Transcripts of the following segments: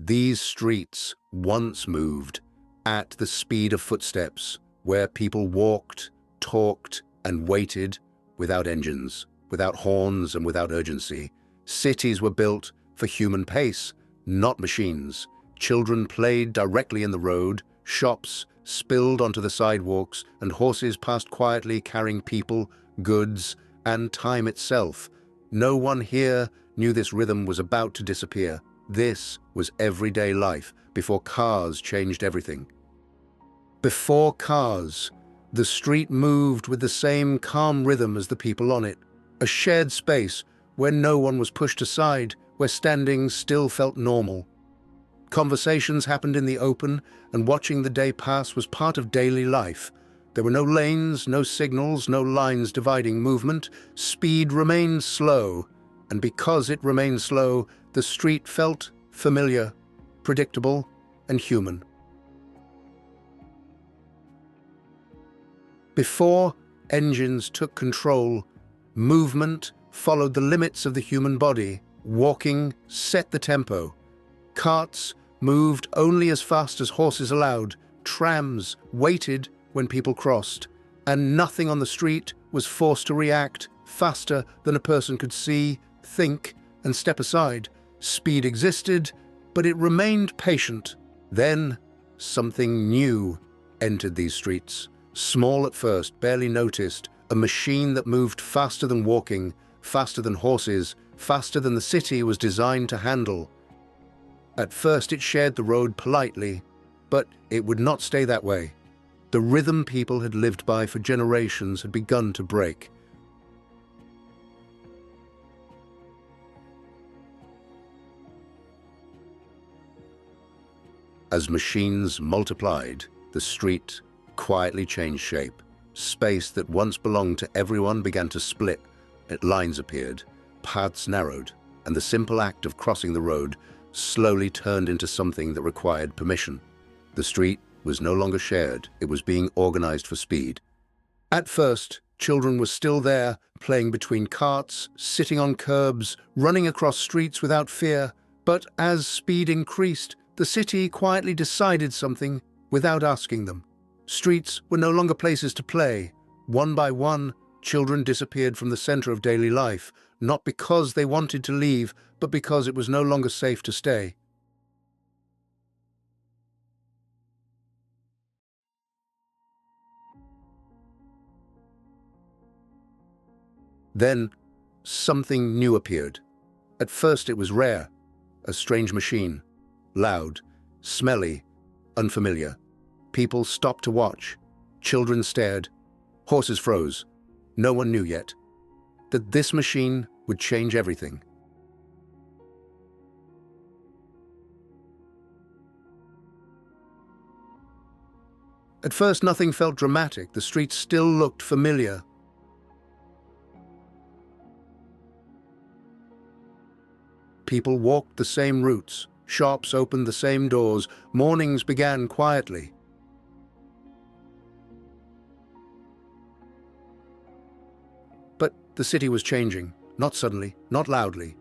These streets once moved at the speed of footsteps, where people walked, talked, and waited without engines, without horns, and without urgency. Cities were built for human pace, not machines. Children played directly in the road, shops spilled onto the sidewalks, and horses passed quietly carrying people, goods, and time itself. No one here knew this rhythm was about to disappear. This was everyday life before cars changed everything. Before cars, the street moved with the same calm rhythm as the people on it, a shared space where no one was pushed aside, where standing still felt normal. Conversations happened in the open, and watching the day pass was part of daily life. There were no lanes, no signals, no lines dividing movement. Speed remained slow, and because it remained slow, the street felt familiar, predictable, and human. Before engines took control, movement followed the limits of the human body. Walking set the tempo. Carts moved only as fast as horses allowed. Trams waited when people crossed, and nothing on the street was forced to react faster than a person could see, think, and step aside. Speed existed, but it remained patient. Then something new entered these streets. Small at first, barely noticed, a machine that moved faster than walking, faster than horses, faster than the city was designed to handle. At first it shared the road politely, but it would not stay that way. The rhythm people had lived by for generations had begun to break. As machines multiplied, the street quietly changed shape. Space that once belonged to everyone began to split. Lines appeared, paths narrowed, and the simple act of crossing the road slowly turned into something that required permission. The street was no longer shared, it was being organized for speed. At first, children were still there, playing between carts, sitting on curbs, running across streets without fear. But as speed increased, the city quietly decided something without asking them. Streets were no longer places to play. One by one, children disappeared from the center of daily life, not because they wanted to leave, but because it was no longer safe to stay. Then, something new appeared. At first it was rare, a strange machine, loud, smelly, unfamiliar. People stopped to watch. Children stared. Horses froze. No one knew yet that this machine would change everything. At first, nothing felt dramatic. The streets still looked familiar. People walked the same routes. Shops opened the same doors. Mornings began quietly. But the city was changing, not suddenly, not loudly.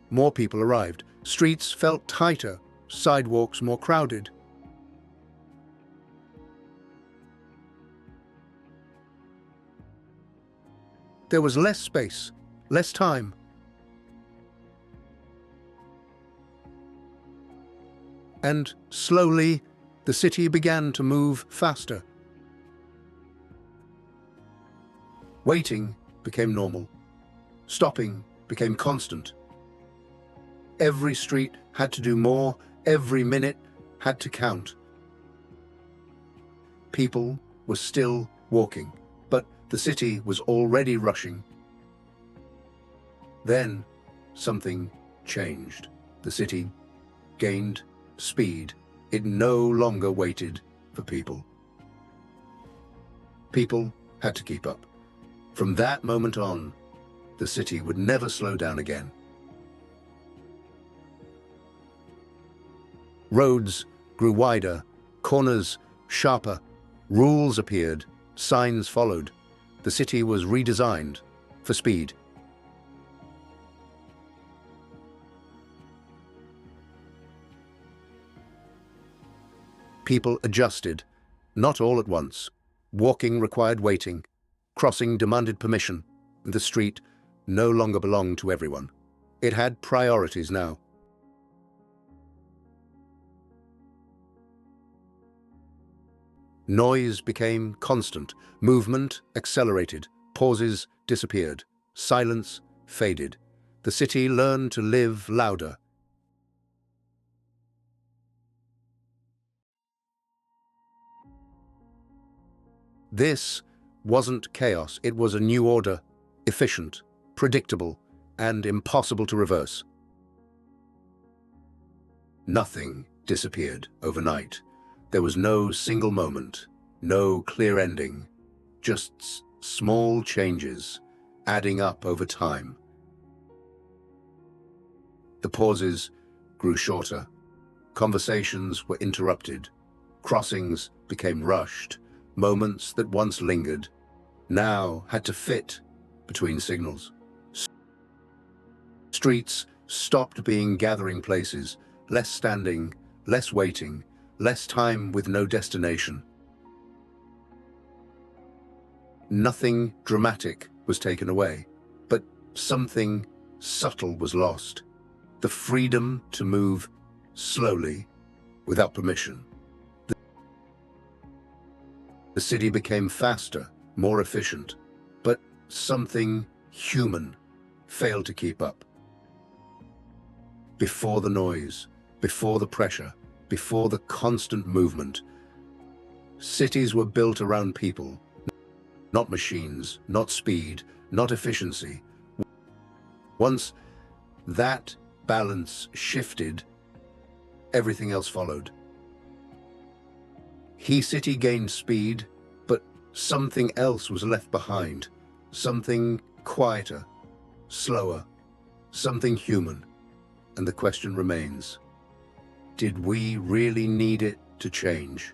More people arrived. Streets felt tighter, sidewalks more crowded. There was less space, less time. And slowly, the city began to move faster. Waiting became normal. Stopping became constant. Every street had to do more, every minute had to count. People were still walking, but the city was already rushing. Then something changed. The city gained speed. It no longer waited for people. People had to keep up. From that moment on, the city would never slow down again. Roads grew wider, corners sharper, rules appeared, signs followed. The city was redesigned for speed. People adjusted, not all at once. Walking required waiting. Crossing demanded permission. The street no longer belonged to everyone. It had priorities now. Noise became constant. Movement accelerated. Pauses disappeared. Silence faded. The city learned to live louder. This wasn't chaos, it was a new order, efficient, predictable, and impossible to reverse. Nothing disappeared overnight. There was no single moment, no clear ending, just small changes adding up over time. The pauses grew shorter. Conversations were interrupted. Crossings became rushed. Moments that once lingered now had to fit between signals. Streets stopped being gathering places, less standing, less waiting, less time with no destination. Nothing dramatic was taken away, but something subtle was lost. The freedom to move slowly, without permission. The city became faster, more efficient, but something human failed to keep up. Before the noise, before the pressure, before the constant movement, cities were built around people, not machines, not speed, not efficiency. Once that balance shifted, everything else followed. City gained speed, but something else was left behind. Something quieter, slower, something human. And the question remains, did we really need it to change?